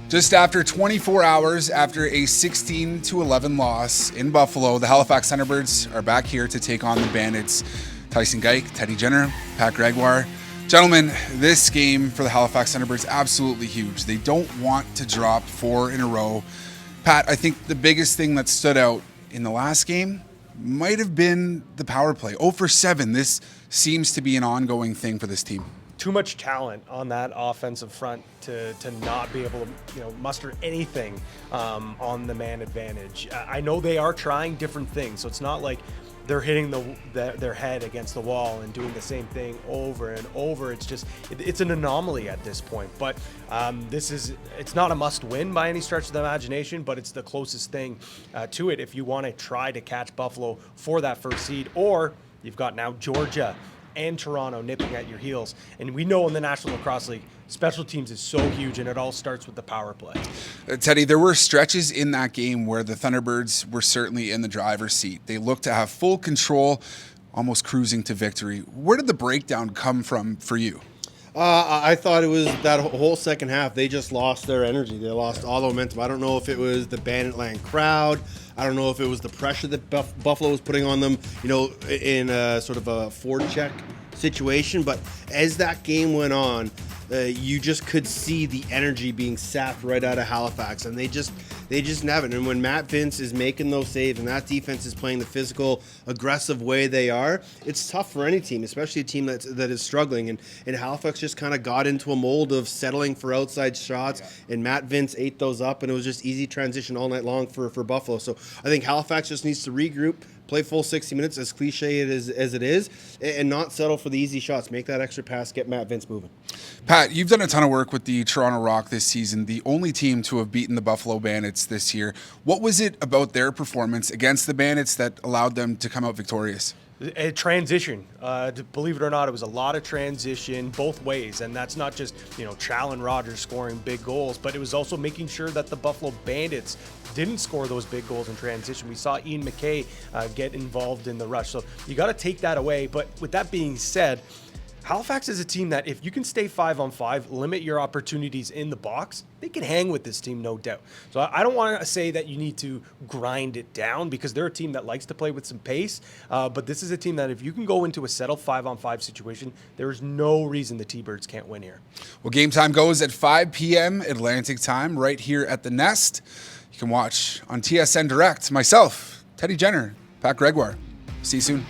Just after 24 hours after a 16-11 loss in Buffalo, the Halifax Thunderbirds are back here to take on the Bandits. Tyson Geick, Teddy Jenner, Pat Gregoire. Gentlemen, this game for the Halifax Thunderbirds absolutely huge. They don't want to drop 4 in a row. Pat, I think the biggest thing that stood out in the last game might have been the power play. 0 for 7. This seems to be an ongoing thing for this team. Too much talent on that offensive front to not be able to muster anything on the man advantage. I know they are trying different things, so it's not like they're hitting their head against the wall and doing the same thing over and over. It's just it's an anomaly at this point. But it's not a must-win by any stretch of the imagination, but it's the closest thing to it if you want to try to catch Buffalo for that first seed, or you've got now Georgia and Toronto nipping at your heels. And we know in the National Lacrosse League, special teams is so huge, and it all starts with the power play. Teddy, there were stretches in that game where the Thunderbirds were certainly in the driver's seat. They looked to have full control, almost cruising to victory. Where did the breakdown come from for you? I thought it was that whole second half. They just lost their energy. They lost all the momentum. I don't know if it was the Banditland crowd. I don't know if it was the pressure that Buffalo was putting on them, in a sort of a forecheck situation. But as that game went on, you just could see the energy being sapped right out of Halifax, and they just have it. And when Matt Vince is making those saves and that defense is playing the physical, aggressive way they are, it's tough for any team, especially a team that is struggling. And Halifax just kind of got into a mold of settling for outside shots, and Matt Vince ate those up, and it was just easy transition all night long for Buffalo. So I think Halifax just needs to regroup, play full 60 minutes, as cliche as it is, and not settle for the easy shots. Make that extra pass, get Matt Vince moving. Pat, you've done a ton of work with the Toronto Rock this season, the only team to have beaten the Buffalo Bandits this year. What was it about their performance against the Bandits that allowed them to come out victorious? A transition. Believe it or not, it was a lot of transition both ways, and that's not just Chal and Rogers scoring big goals, but it was also making sure that the Buffalo Bandits didn't score those big goals in transition. We saw Ian McKay get involved in the rush, so you got to take that away. But with that being said, Halifax is a team that if you can stay 5-on-5, limit your opportunities in the box, they can hang with this team, no doubt. So I don't want to say that you need to grind it down, because they're a team that likes to play with some pace. But this is a team that if you can go into a settled 5-on-5 situation, there's no reason the T-Birds can't win here. Well, game time goes at 5 p.m. Atlantic time right here at the Nest. You can watch on TSN Direct. Myself, Teddy Jenner, Pat Gregoire. See you soon.